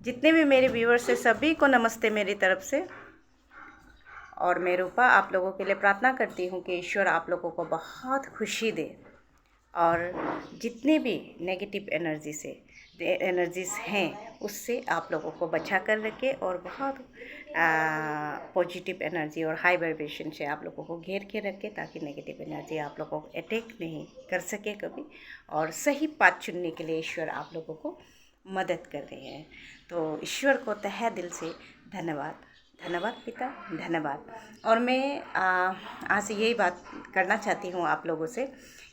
जितने भी मेरे व्यूअर्स हैं सभी को नमस्ते मेरी तरफ से। और मैं रूपा आप लोगों के लिए प्रार्थना करती हूँ कि ईश्वर आप लोगों को बहुत खुशी दे और जितने भी नेगेटिव एनर्जीज़ हैं उससे आप लोगों को बचा कर रखे और बहुत पॉजिटिव एनर्जी और हाई वाइब्रेशन से आप लोगों को घेर के रखे, ताकि नेगेटिव एनर्जी आप लोगों को अटैक नहीं कर सके कभी। और सही बात चुनने के लिए ईश्वर आप लोगों को मदद कर रहे हैं। तो ईश्वर को तहे दिल से धन्यवाद, धन्यवाद पिता, धन्यवाद। और मैं आज यही बात करना चाहती हूँ आप लोगों से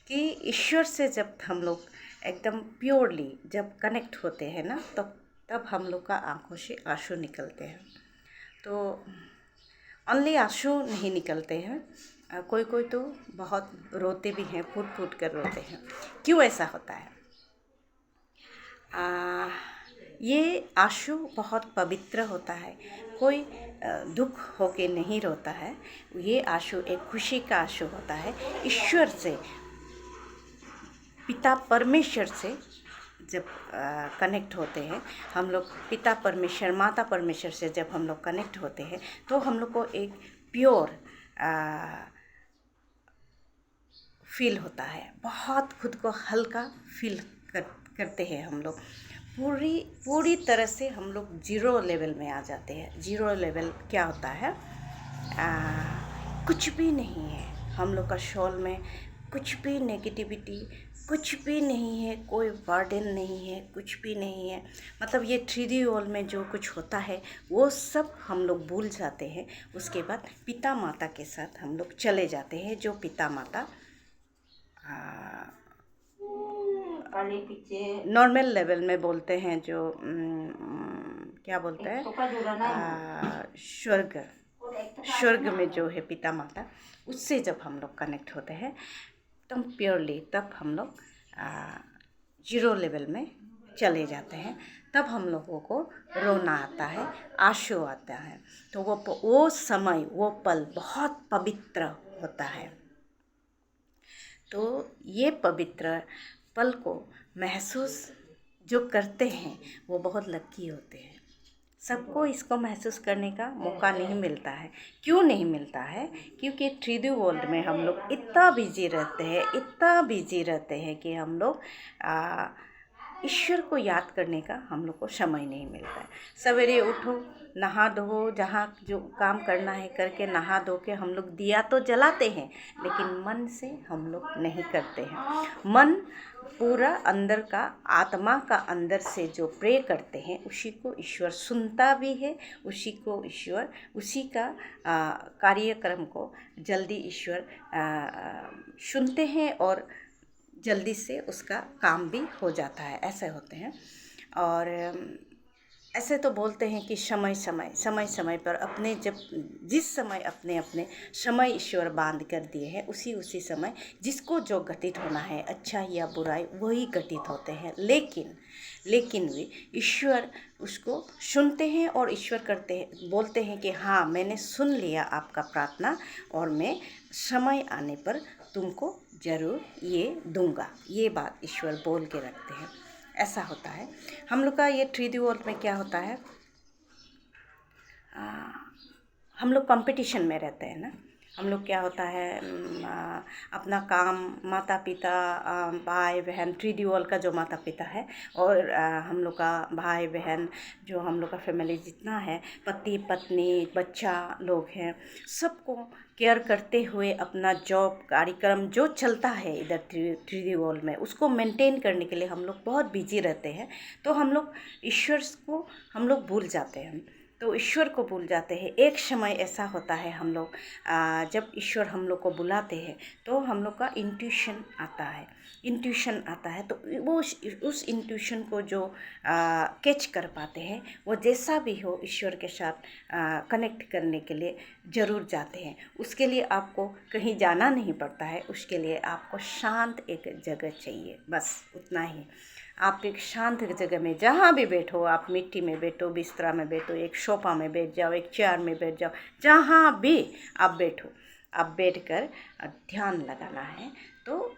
कि ईश्वर से जब हम लोग एकदम प्योरली जब कनेक्ट होते हैं ना, तब हम लोग का आँखों से आंसू निकलते हैं। तो ओनली आंसू नहीं निकलते हैं, कोई कोई तो बहुत रोते भी हैं, फूट फूट कर रोते हैं। क्यों ऐसा होता है? ये आंसू बहुत पवित्र होता है। कोई दुख होके नहीं रोता है। ये आंसू एक खुशी का आंसू होता है। ईश्वर से, पिता परमेश्वर से जब कनेक्ट होते हैं हम लोग, पिता परमेश्वर माता परमेश्वर से जब हम लोग कनेक्ट होते हैं तो हम लोग को एक प्योर फील होता है। बहुत खुद को हल्का फील करते हैं हम लोग। पूरी तरह से हम लोग जीरो लेवल में आ जाते हैं। जीरो लेवल क्या होता है? कुछ भी नहीं है हम लोग का सोल में, कुछ भी नेगेटिविटी कुछ भी नहीं है, कोई बर्डन नहीं है, कुछ भी नहीं है। मतलब ये 3D वर्ल्ड में जो कुछ होता है वो सब हम लोग भूल जाते हैं। उसके बाद पिता माता के साथ हम लोग चले जाते हैं। जो पिता माता नॉर्मल लेवल में बोलते हैं, जो क्या बोलते हैं, स्वर्ग में जो है पिता माता, उससे जब हम लोग कनेक्ट होते हैं तब प्योरली, तब हम लोग जीरो लेवल में चले जाते हैं। तब हम लोगों को रोना आता है, आंसू आता है। तो वो समय, वो पल बहुत पवित्र होता है। तो ये पवित्र पल को महसूस जो करते हैं वो बहुत लकी होते हैं। सबको इसको महसूस करने का मौका नहीं मिलता है। क्यों नहीं मिलता है? क्योंकि 3D वर्ल्ड में हम लोग इतना बिजी रहते हैं कि हम लोग ईश्वर को याद करने का हम लोग को समय नहीं मिलता है। सवेरे उठो, नहा धो, जहाँ जो काम करना है करके नहा धो के हम लोग दिया तो जलाते हैं, लेकिन मन से हम लोग नहीं करते हैं। मन पूरा अंदर का, आत्मा का अंदर से जो प्रे करते हैं उसी को ईश्वर सुनता भी है। उसी को ईश्वर, उसी का कार्यक्रम को जल्दी ईश्वर सुनते हैं और जल्दी से उसका काम भी हो जाता है। ऐसे होते हैं। और ऐसे तो बोलते हैं कि समय समय पर अपने, जब जिस समय अपने समय ईश्वर बांध कर दिए हैं, उसी समय जिसको जो घटित होना है, अच्छा या बुराई, वही घटित होते हैं। लेकिन वे ईश्वर उसको सुनते हैं और ईश्वर बोलते हैं कि हाँ, मैंने सुन लिया आपका प्रार्थना और मैं समय आने पर तुमको ज़रूर ये दूंगा। ये बात ईश्वर बोल के रखते हैं। ऐसा होता है हम लोग का। ये 3D वर्ल्ड में क्या होता है, हम लोग कंपटीशन में रहते हैं ना। हम लोग क्या होता है, अपना काम, माता पिता, भाई बहन, 3D वर्ल्ड का जो माता पिता है और हम लोग का भाई बहन, जो हम लोग का फैमिली जितना है, पति पत्नी बच्चा लोग हैं, सबको केयर करते हुए अपना जॉब कार्यक्रम जो चलता है इधर 3D वर्ल्ड में, उसको मेंटेन करने के लिए हम लोग बहुत बिजी रहते हैं। तो हम लोग ईश्वर को हम लोग भूल जाते हैं। तो ईश्वर को भूल जाते हैं। एक समय ऐसा होता है, हम लोग जब ईश्वर हम लोग को बुलाते हैं तो हम लोग का इंट्यूशन आता है। तो वो उस इंट्यूशन को जो कैच कर पाते हैं, वो जैसा भी हो ईश्वर के साथ कनेक्ट करने के लिए ज़रूर जाते हैं। उसके लिए आपको कहीं जाना नहीं पड़ता है। उसके लिए आपको शांत एक जगह चाहिए, बस उतना ही। आप एक शांत जगह में जहाँ भी बैठो, आप मिट्टी में बैठो, बिस्तरा में बैठो, एक सोफा में बैठ जाओ, एक चेयर में बैठ जाओ, जहाँ भी आप बैठो, आप बैठकर ध्यान लगाना है। तो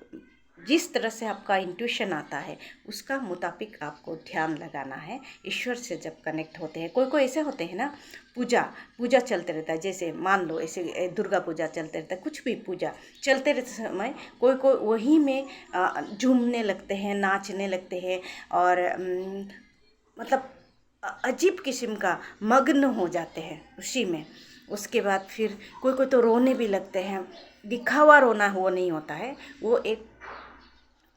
जिस तरह से आपका इंट्यूशन आता है उसका मुताबिक आपको ध्यान लगाना है। ईश्वर से जब कनेक्ट होते हैं, कोई कोई ऐसे होते हैं ना, पूजा पूजा चलते रहता है, जैसे मान लो ऐसे दुर्गा पूजा चलते रहता है, कुछ भी पूजा चलते रहते समय कोई कोई वही में झूमने लगते हैं, नाचने लगते हैं और मतलब अजीब किस्म का मग्न हो जाते हैं उसी में। उसके बाद फिर कोई कोई तो रोने भी लगते हैं। दिखावा रोना वो नहीं होता है, वो एक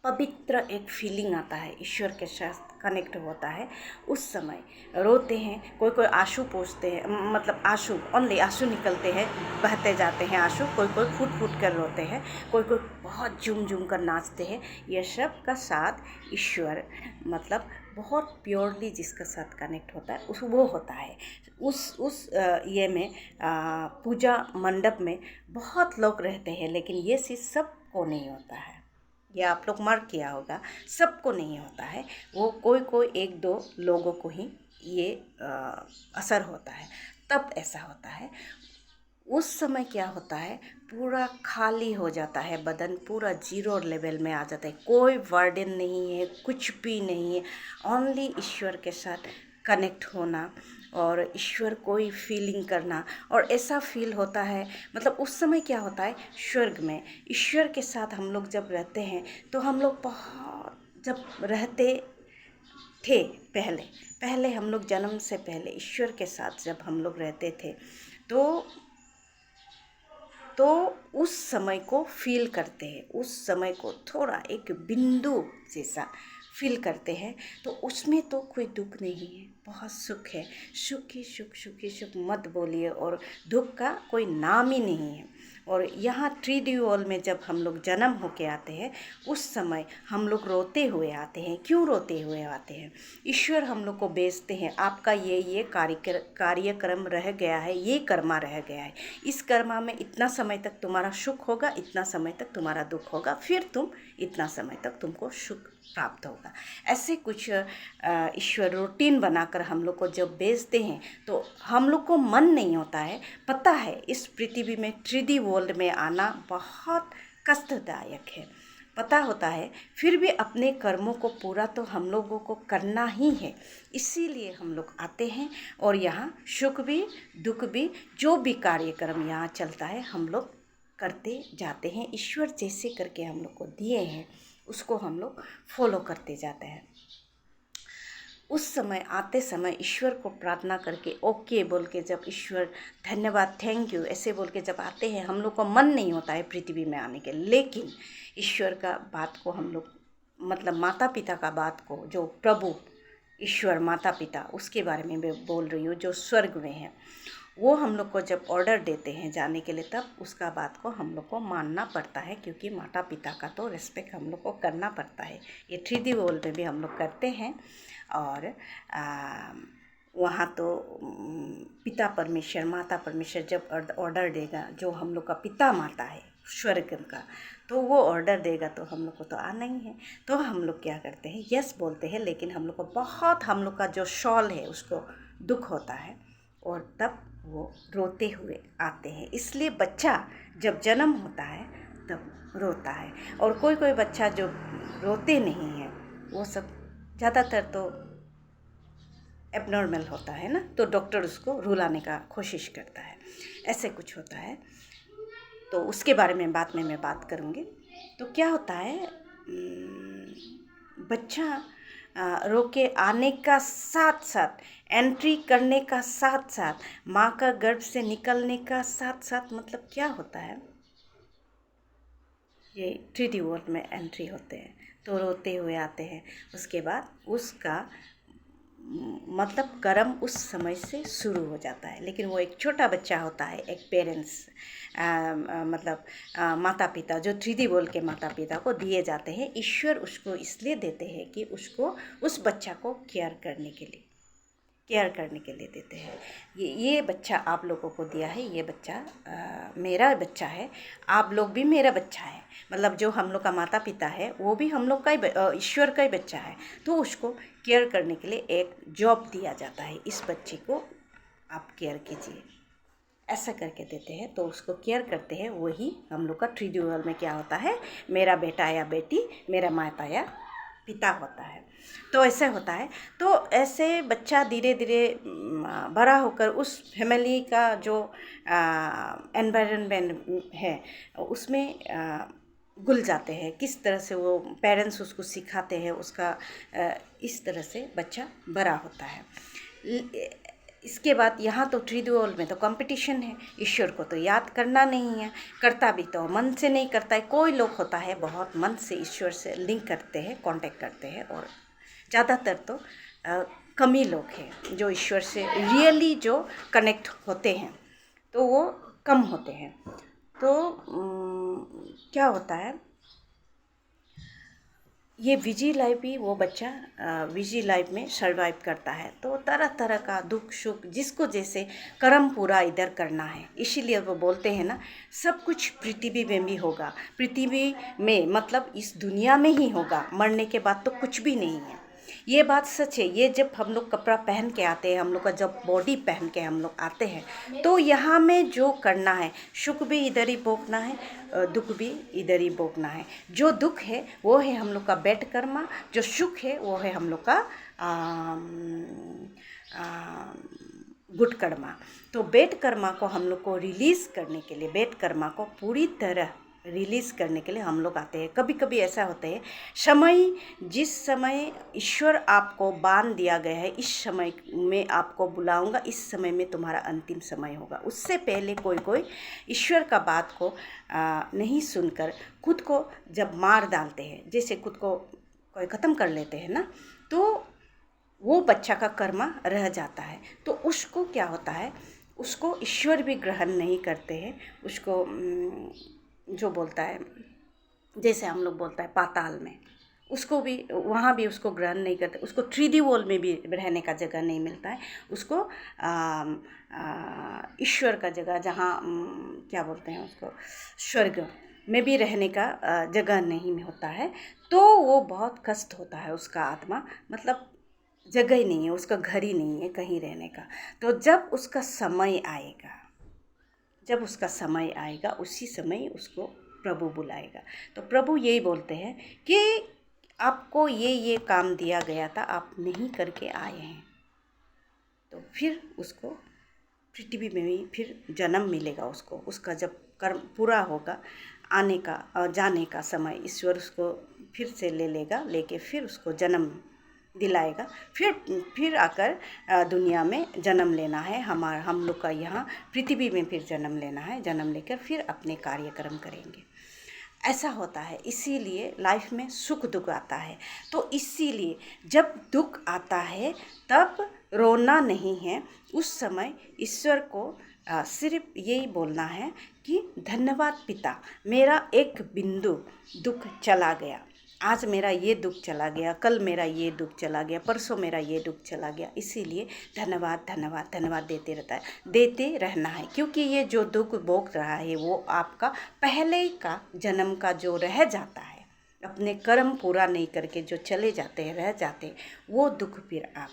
पवित्र एक फीलिंग आता है, ईश्वर के साथ कनेक्ट होता है। उस समय रोते हैं, कोई कोई आंसू पोंछते हैं, मतलब आंसू ओनली आंसू निकलते हैं, बहते जाते हैं आंसू। कोई कोई फूट फूट कर रोते हैं, कोई कोई बहुत झूम झूम कर नाचते हैं। ये सब का साथ ईश्वर मतलब बहुत प्योरली जिसका साथ कनेक्ट होता है उस वो होता है। उस ये में पूजा मंडप में बहुत लोग रहते हैं, लेकिन ये चीज़ सबको नहीं होता है। ये आप लोग मार्क किया होगा, सबको नहीं होता है, वो कोई कोई एक दो लोगों को ही ये असर होता है, तब ऐसा होता है। उस समय क्या होता है, पूरा खाली हो जाता है बदन, पूरा जीरो लेवल में आ जाता है, कोई वर्डन नहीं है, कुछ भी नहीं है, ओनली ईश्वर के साथ कनेक्ट होना और ईश्वर को ही फीलिंग करना। और ऐसा फील होता है, मतलब उस समय क्या होता है, स्वर्ग में ईश्वर के साथ हम लोग जब रहते हैं तो हम लोग बहुत जब रहते थे पहले पहले हम लोग जन्म से पहले ईश्वर के साथ जब हम लोग रहते थे तो उस समय को फील करते हैं, उस समय को थोड़ा एक बिंदु जैसा फील करते हैं। तो उसमें तो कोई दुख नहीं है, बहुत सुख है, सुख ही सुख, सुख ही सुख मत बोलिए, और दुख का कोई नाम ही नहीं है। और यहाँ 3D वर्ल्ड में जब हम लोग जन्म होके आते हैं उस समय हम लोग रोते हुए आते हैं। क्यों रोते हुए आते हैं? ईश्वर हम लोग को बेचते हैं, आपका ये कार्यक्रम रह गया है, ये कर्मा रह गया है, इस कर्मा में इतना समय तक तुम्हारा सुख होगा, इतना समय तक तुम्हारा दुख होगा, फिर तुम इतना समय तक तुमको सुख प्राप्त होगा। ऐसे कुछ ईश्वर रूटीन बनाकर हम लोग को जब बेचते हैं तो हम लोग को मन नहीं होता है। पता है इस पृथ्वी में 3D वर्ल्ड में आना बहुत कष्टदायक है, पता होता है, फिर भी अपने कर्मों को पूरा तो हम लोगों को करना ही है, इसीलिए हम लोग आते हैं। और यहाँ सुख भी दुख भी जो भी कार्यक्रम यहाँ चलता है हम लोग करते जाते हैं। ईश्वर जैसे करके हम लोग को दिए हैं उसको हम लोग फॉलो करते जाते हैं। उस समय आते समय ईश्वर को प्रार्थना करके ओके बोल के, जब ईश्वर धन्यवाद थैंक यू ऐसे बोल के जब आते हैं, हम लोग को मन नहीं होता है पृथ्वी में आने के, लेकिन ईश्वर का बात को हम लोग मतलब माता पिता का बात को, जो प्रभु ईश्वर माता पिता उसके बारे में मैं बोल रही हूँ, जो स्वर्ग में है, वो हम लोग को जब ऑर्डर देते हैं जाने के लिए, तब उसका बात को हम लोग को मानना पड़ता है, क्योंकि माता पिता का तो रिस्पेक्ट हम लोग को करना पड़ता है। ये 3D वर्ल्ड में भी हम लोग करते हैं। और वहाँ तो पिता परमेश्वर माता परमेश्वर जब ऑर्डर देगा, जो हम लोग का पिता माता है स्वर्ग का, तो वो ऑर्डर देगा तो हम लोग को तो आना ही है। तो हम लोग क्या करते हैं, यस बोलते हैं, लेकिन हम लोग को बहुत, हम लोग का जो शॉल है उसको दुख होता है, और तब वो रोते हुए आते हैं। इसलिए बच्चा जब जन्म होता है तब रोता है, और कोई कोई बच्चा जो रोते नहीं है, वो सब ज़्यादातर तो एबनॉर्मल होता है ना, तो डॉक्टर उसको रुलाने का कोशिश करता है, ऐसे कुछ होता है। तो उसके बारे में बाद में मैं बात करूँगी। तो क्या होता है, बच्चा रो के आने का साथ साथ, एंट्री करने का साथ साथ, माँ का गर्भ से निकलने का साथ साथ, मतलब क्या होता है, ये 3D वर्ल्ड में एंट्री होते हैं तो रोते हुए आते हैं। उसके बाद उसका मतलब कर्म उस समय से शुरू हो जाता है। लेकिन वो एक छोटा बच्चा होता है, एक पेरेंट्स मतलब माता पिता, जो 3D वर्ल्ड के माता पिता को दिए जाते हैं। ईश्वर उसको इसलिए देते हैं कि उसको, उस बच्चा को केयर करने के लिए देते हैं। ये बच्चा आप लोगों को दिया है, ये बच्चा मेरा बच्चा है, आप लोग भी मेरा बच्चा है, मतलब जो हम लोग का माता पिता है वो भी हम लोग का ही, ईश्वर का ही बच्चा है। तो उसको केयर करने के लिए एक जॉब दिया जाता है, इस बच्चे को आप केयर कीजिए। ऐसा करके देते हैं, तो उसको केयर करते हैं। वही हम लोग का ट्रिड्यूअल में क्या होता है, मेरा बेटा या बेटी, मेरा माता या पिता होता है। तो ऐसे होता है। तो ऐसे बच्चा धीरे धीरे बड़ा होकर उस फैमिली का जो एनवायरनमेंट है उसमें घुल जाते हैं। किस तरह से वो पेरेंट्स उसको सिखाते हैं, उसका इस तरह से बच्चा बड़ा होता है। इसके बाद यहाँ तो ट्रिड्यूअल में तो कंपटीशन है, ईश्वर को तो याद करना नहीं है, करता भी तो मन से नहीं करता है। कोई लोग होता है बहुत मन से ईश्वर से लिंक करते हैं, कांटेक्ट करते हैं, और ज़्यादातर तो कम ही लोग हैं जो ईश्वर से रियली जो कनेक्ट होते हैं, तो वो कम होते हैं। तो क्या होता है, ये बिजी लाइफ भी वो बच्चा बिजी लाइफ में सर्वाइव करता है। तो तरह तरह का दुख सुख जिसको जैसे कर्म पूरा इधर करना है, इसीलिए वो बोलते हैं ना, सब कुछ पृथ्वी में भी होगा। पृथ्वी में मतलब इस दुनिया में ही होगा, मरने के बाद तो कुछ भी नहीं है। ये बात सच है। ये जब हम लोग कपड़ा पहन के आते हैं, हम लोग का जब बॉडी पहन के हम लोग आते हैं, तो यहाँ में जो करना है, सुख भी इधर ही भोगना है, दुख भी इधर ही भोगना है। जो दुख है वो है हम लोग का बैड कर्मा, जो सुख है वो है हम लोग का गुड कर्मा। तो बैड कर्मा को हम लोग को रिलीज़ करने के लिए, बैड कर्मा को पूरी तरह रिलीज़ करने के लिए हम लोग आते हैं। कभी कभी ऐसा होता है, समय जिस समय ईश्वर आपको बांध दिया गया है, इस समय में आपको बुलाऊंगा, इस समय में तुम्हारा अंतिम समय होगा, उससे पहले कोई कोई ईश्वर का बात को नहीं सुनकर खुद को जब मार डालते हैं, जैसे खुद को कोई ख़त्म कर लेते हैं ना, तो वो बच्चा का कर्मा रह जाता है। तो उसको क्या होता है, उसको ईश्वर भी ग्रहण नहीं करते हैं। उसको जो बोलता है, जैसे हम लोग बोलता है पाताल में, उसको भी वहाँ भी उसको ग्रहण नहीं करते। उसको ट्रिड्यूअल में भी रहने का जगह नहीं मिलता है। उसको ईश्वर का जगह, जहाँ क्या बोलते हैं उसको, स्वर्ग में भी रहने का जगह नहीं होता है। तो वो बहुत कष्ट होता है उसका आत्मा, मतलब जगह ही नहीं है, उसका घर ही नहीं है कहीं रहने का। तो जब उसका समय आएगा, जब उसका समय आएगा, उसी समय उसको प्रभु बुलाएगा। तो प्रभु यही बोलते हैं कि आपको ये काम दिया गया था, आप नहीं करके आए हैं। तो फिर उसको पृथ्वी में भी फिर जन्म मिलेगा उसको। उसका जब कर्म पूरा होगा, आने का जाने का समय, ईश्वर उसको फिर से ले लेगा, लेके फिर उसको जन्म दिलाएगा। फिर आकर दुनिया में जन्म लेना है। हम लोग का यहाँ पृथ्वी में फिर जन्म लेना है। जन्म लेकर फिर अपने कार्यक्रम करेंगे। ऐसा होता है। इसीलिए लाइफ में सुख दुख आता है। तो इसीलिए जब दुख आता है तब रोना नहीं है। उस समय ईश्वर को सिर्फ यही बोलना है कि धन्यवाद पिता, मेरा एक बिंदु दुख चला गया। आज मेरा ये दुख चला गया, कल मेरा ये दुख चला गया, परसों मेरा ये दुख चला गया। इसीलिए धन्यवाद धन्यवाद धन्यवाद देते रहता है, देते रहना है। क्योंकि ये जो दुख भोग रहा है वो आपका पहले का जन्म का जो रह जाता है, अपने कर्म पूरा नहीं करके जो चले जाते हैं, रह जाते हैं, वो दुख फिर आप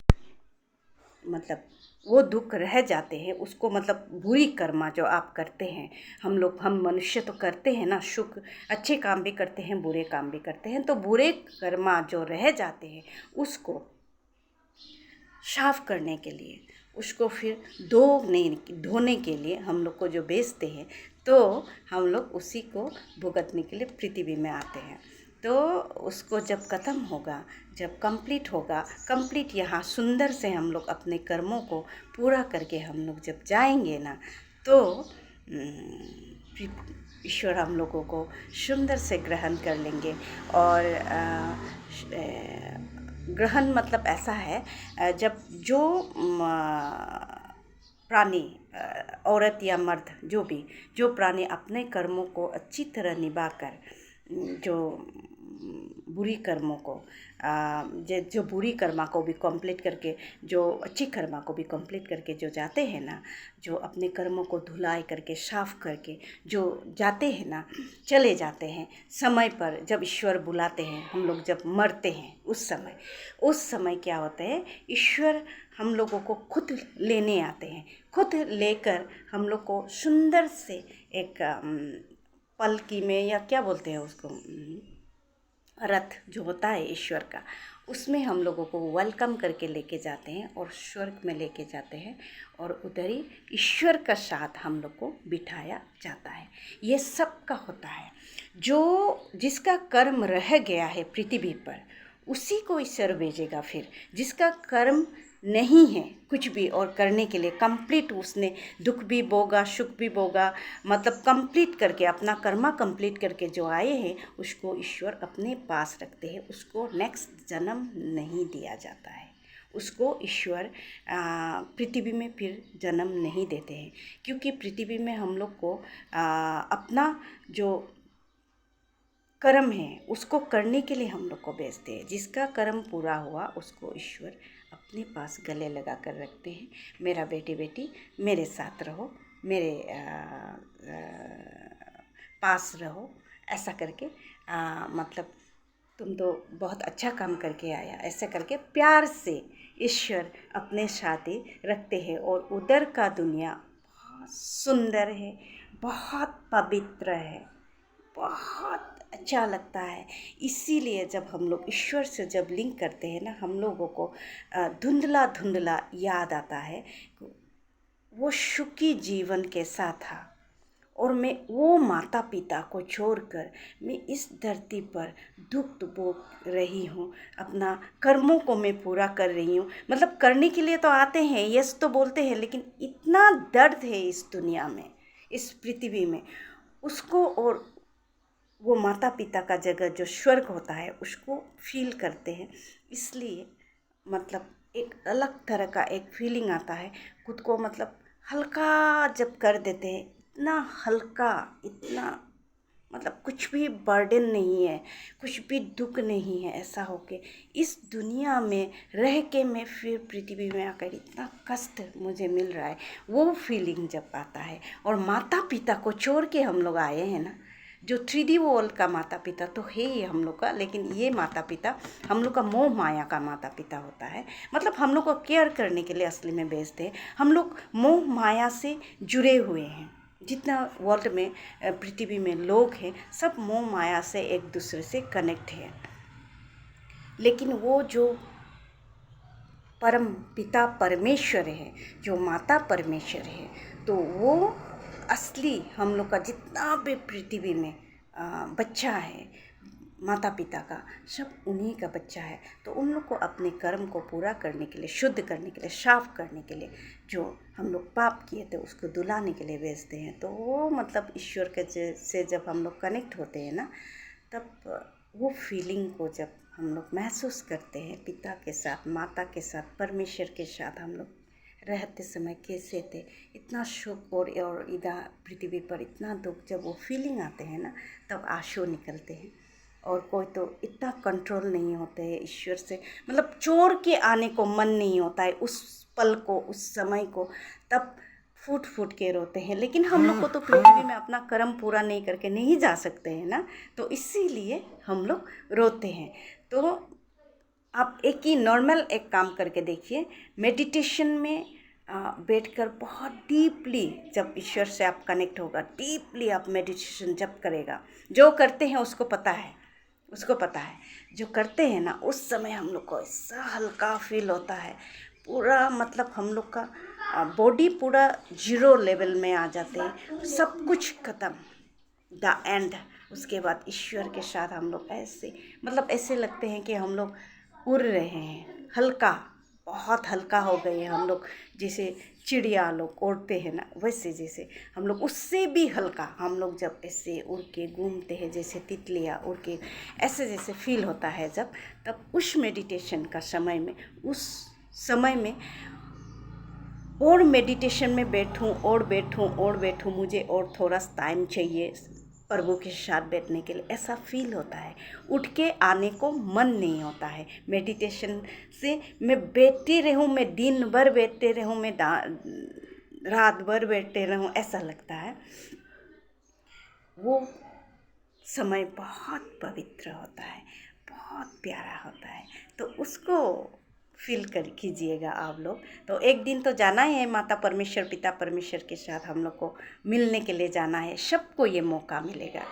मतलब वो दुख रह जाते हैं। उसको मतलब बुरी कर्मा जो आप करते हैं, हम मनुष्य तो करते हैं ना, सुख अच्छे काम भी करते हैं, बुरे काम भी करते हैं। तो बुरे कर्मा जो रह जाते हैं उसको साफ करने के लिए, उसको फिर धोने के लिए हम लोग को जो बेचते हैं, तो हम लोग उसी को भुगतने के लिए पृथ्वी में आते हैं। तो उसको जब ख़त्म होगा, जब कंप्लीट होगा, कंप्लीट यहाँ सुंदर से हम लोग अपने कर्मों को पूरा करके हम लोग जब जाएंगे ना, तो ईश्वर हम लोगों को सुंदर से ग्रहण कर लेंगे। और ग्रहण मतलब ऐसा है, जब जो प्राणी, औरत या मर्द, जो प्राणी अपने कर्मों को अच्छी तरह निभाकर जो बुरी कर्मों को जो बुरी कर्मा को भी कंप्लीट करके, जो अच्छी कर्मा को भी कंप्लीट करके जो जाते हैं ना, जो अपने कर्मों को धुलाई करके साफ करके जो जाते हैं ना, चले जाते हैं समय पर, जब ईश्वर बुलाते हैं, हम लोग जब मरते हैं उस समय क्या होता है, ईश्वर हम लोगों को खुद लेने आते हैं। खुद लेकर हम लोग को सुंदर से एक पलकी में, या क्या बोलते हैं उसको, रथ जो होता है ईश्वर का, उसमें हम लोगों को वेलकम करके लेके जाते हैं और स्वर्ग में लेके जाते हैं, और उधर ही ईश्वर का साथ हम लोग को बिठाया जाता है। ये सब का होता है। जिसका कर्म रह गया है पृथ्वी पर, उसी को ईश्वर भेजेगा। फिर जिसका कर्म नहीं है कुछ भी और करने के लिए, कंप्लीट उसने दुख भी भोगा, सुख भी भोगा, मतलब कंप्लीट करके अपना कर्मा कंप्लीट करके जो आए हैं, उसको ईश्वर अपने पास रखते हैं। उसको नेक्स्ट जन्म नहीं दिया जाता है। उसको ईश्वर पृथ्वी में फिर जन्म नहीं देते हैं, क्योंकि पृथ्वी में हम लोग को अपना जो कर्म है उसको करने के लिए हम लोग को भेजते हैं। जिसका कर्म पूरा हुआ उसको ईश्वर अपने पास गले लगा कर रखते हैं। मेरा बेटी बेटी मेरे साथ रहो, मेरे पास रहो, ऐसा करके मतलब तुम तो बहुत अच्छा काम करके आया, ऐसा करके प्यार से ईश्वर अपने साथ ही रखते हैं। और उधर का दुनिया बहुत सुंदर है, बहुत पवित्र है, बहुत अच्छा लगता है। इसीलिए जब हम लोग ईश्वर से जब लिंक करते हैं ना, हम लोगों को धुंधला धुंधला याद आता है वो सुखी जीवन कैसा था, और मैं वो माता पिता को छोड़कर मैं इस धरती पर दुख भोग रही हूँ। अपना कर्मों को मैं पूरा कर रही हूँ। मतलब करने के लिए तो आते हैं, यस तो बोलते हैं, लेकिन इतना दर्द है इस दुनिया में, इस पृथ्वी में, उसको, और वो माता पिता का जगह जो स्वर्ग होता है उसको फील करते हैं। इसलिए मतलब एक अलग तरह का एक फीलिंग आता है खुद को, मतलब हल्का जब कर देते हैं, इतना हल्का, इतना मतलब कुछ भी बर्डन नहीं है, कुछ भी दुख नहीं है। ऐसा हो के इस दुनिया में रह के मैं फिर पृथ्वी में आकर इतना कष्ट मुझे मिल रहा है, वो फीलिंग जब आता है। और माता पिता को छोड़ के हम लोग आए हैं ना, जो 3D वर्ल्ड का माता पिता तो है ही हम लोग का, लेकिन ये माता पिता हम लोग का मोह माया का माता पिता होता है। मतलब हम लोग को केयर करने के लिए असली में भेजते हैं। हम लोग मोह माया से जुड़े हुए हैं। जितना वर्ल्ड में पृथ्वी में लोग हैं, सब मोह माया से एक दूसरे से कनेक्ट है। लेकिन वो जो परम पिता परमेश्वर है, जो माता परमेश्वर है, तो वो असली हम लोग का जितना भी पृथ्वी में बच्चा है माता पिता का, सब उन्हीं का बच्चा है। तो उन लोग को अपने कर्म को पूरा करने के लिए, शुद्ध करने के लिए, साफ करने के लिए, जो हम लोग पाप किए थे उसको धुलाने के लिए भेजते हैं। तो वो मतलब ईश्वर के से जब हम लोग कनेक्ट होते हैं ना, तब वो फीलिंग को जब हम लोग महसूस करते हैं, पिता के साथ, माता के साथ, परमेश्वर के साथ हम लोग रहते समय कैसे थे, इतना सुख और इधर पृथ्वी पर इतना दुख, जब वो फीलिंग आते हैं ना, तब आंसू निकलते हैं। और कोई तो इतना कंट्रोल नहीं होते है ईश्वर से, मतलब छोड़ के आने को मन नहीं होता है उस पल को, उस समय को, तब फूट फूट के रोते हैं। लेकिन हम लोग को तो पृथ्वी में अपना कर्म पूरा नहीं करके नहीं जा सकते हैं ना, तो इसीलिए हम लोग रोते हैं। तो आप एक ही नॉर्मल एक काम करके देखिए, मेडिटेशन में बैठकर बहुत डीपली जब ईश्वर से आप कनेक्ट होगा, डीपली आप मेडिटेशन जब करेगा, जो करते हैं उसको पता है, जो करते हैं ना, उस समय हम लोग को ऐसा हल्का फील होता है, पूरा मतलब हम लोग का बॉडी पूरा 0 लेवल में आ जाते हैं, सब कुछ ख़त्म, द एंड। उसके बाद ईश्वर के साथ हम लोग ऐसे मतलब ऐसे लगते हैं कि हम लोग उड़ रहे हैं, हल्का, बहुत हल्का हो गए हैं हम लोग। जैसे चिड़िया लोग उड़ते हैं ना, वैसे जैसे हम लोग उससे भी हल्का, हम लोग जब ऐसे उड़ के घूमते हैं, जैसे तितलियाँ उड़ के, ऐसे जैसे फील होता है जब, तब उस मेडिटेशन का समय में, उस समय में और मेडिटेशन में बैठूं, मुझे और थोड़ा टाइम चाहिए, प्रभु के साथ बैठने के लिए, ऐसा फील होता है। उठ के आने को मन नहीं होता है। मेडिटेशन से मैं बैठती रहूँ, मैं दिन भर बैठते रहूँ, मैं रात भर बैठते रहूँ, ऐसा लगता है। वो समय बहुत पवित्र होता है, बहुत प्यारा होता है। तो उसको फील कर कीजिएगा आप लोग। तो एक दिन तो जाना ही है माता परमेश्वर, पिता परमेश्वर के साथ हम लोग को मिलने के लिए जाना है। सबको ये मौका मिलेगा।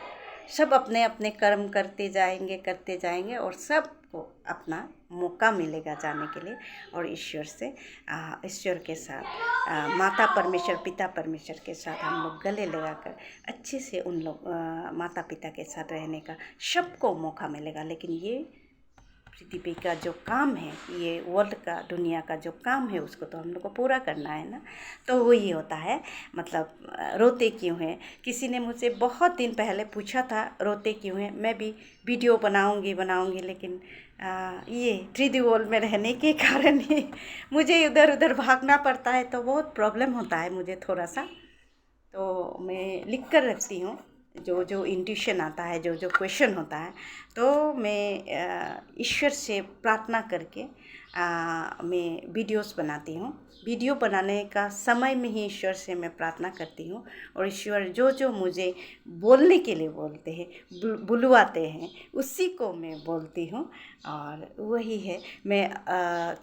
सब अपने अपने कर्म करते जाएंगे और सबको अपना मौका मिलेगा जाने के लिए। और ईश्वर के साथ, माता परमेश्वर, पिता परमेश्वर के साथ हम लोग गले लगाकर अच्छे से उन लोग माता पिता के साथ रहने का सबको मौका मिलेगा। लेकिन ये पृथ्वी का जो काम है, ये वर्ल्ड का, दुनिया का जो काम है, उसको तो हम लोग को पूरा करना है ना। तो वही होता है। मतलब रोते क्यों हैं? किसी ने मुझसे बहुत दिन पहले पूछा था रोते क्यों हैं। मैं भी वीडियो बनाऊंगी, लेकिन ये 3D वर्ल्ड में रहने के कारण ही मुझे इधर उधर भागना पड़ता है, तो बहुत प्रॉब्लम होता है मुझे थोड़ा सा। तो मैं लिख कर रखती हूँ जो इंट्यूशन आता है, जो क्वेश्चन होता है, तो मैं ईश्वर से प्रार्थना करके मैं वीडियोस बनाती हूँ। वीडियो बनाने का समय में ही ईश्वर से मैं प्रार्थना करती हूँ। और ईश्वर जो मुझे बोलने के लिए बोलते हैं, बुलवाते हैं, उसी को मैं बोलती हूँ। और वही है। मैं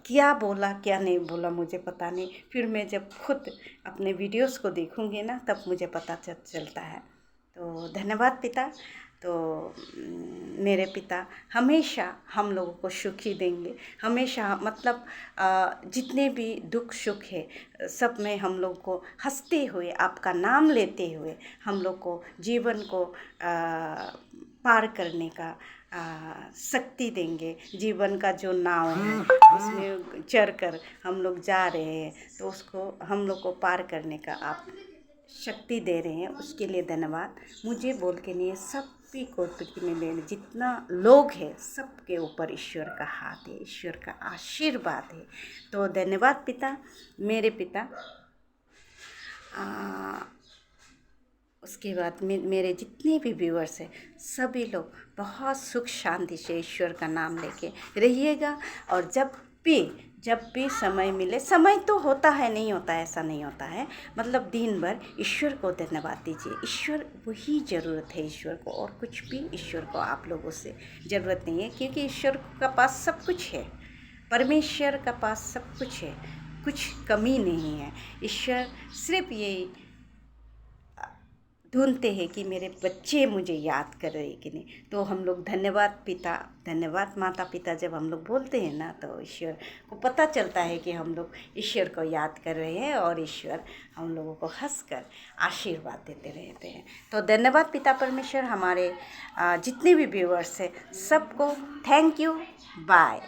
क्या बोला क्या नहीं बोला मुझे पता नहीं। फिर मैं जब खुद अपने वीडियोस को देखूँगी ना, तब मुझे पता चलता है। तो धन्यवाद पिता। तो मेरे पिता हमेशा हम लोगों को सुख ही देंगे। हमेशा, मतलब जितने भी दुख सुख है, सब में हम लोग को हंसते हुए, आपका नाम लेते हुए हम लोग को जीवन को पार करने का शक्ति देंगे। जीवन का जो नाव है, उसमें चढ़ कर हम लोग जा रहे हैं, तो उसको हम लोग को पार करने का आप शक्ति दे रहे हैं, उसके लिए धन्यवाद। मुझे बोल के नहीं, सभी को पृथ्वी में जितना लोग हैं, सबके ऊपर ईश्वर का हाथ है, ईश्वर का आशीर्वाद है। तो धन्यवाद पिता, मेरे पिता। उसके बाद मेरे जितने भी व्यूअर्स हैं, सभी लोग बहुत सुख शांति से ईश्वर का नाम लेके रहिएगा। और जब भी समय मिले, समय तो होता है, नहीं होता है ऐसा नहीं होता है, मतलब दिन भर ईश्वर को धन्यवाद दीजिए। ईश्वर वही ज़रूरत है ईश्वर को, और कुछ भी ईश्वर को आप लोगों से ज़रूरत नहीं है, क्योंकि ईश्वर का पास सब कुछ है। परमेश्वर का पास सब कुछ है, कुछ कमी नहीं है। ईश्वर सिर्फ यही ढूंढते हैं कि मेरे बच्चे मुझे याद कर रहे कि नहीं। तो हम लोग धन्यवाद पिता, धन्यवाद माता पिता जब हम लोग बोलते हैं ना, तो ईश्वर को पता चलता है कि हम लोग ईश्वर को याद कर रहे हैं, और ईश्वर हम लोगों को हंसकर आशीर्वाद देते रहते हैं। तो धन्यवाद पिता परमेश्वर। हमारे जितने भी व्यूअर्स हैं, सबको थैंक यू, बाय।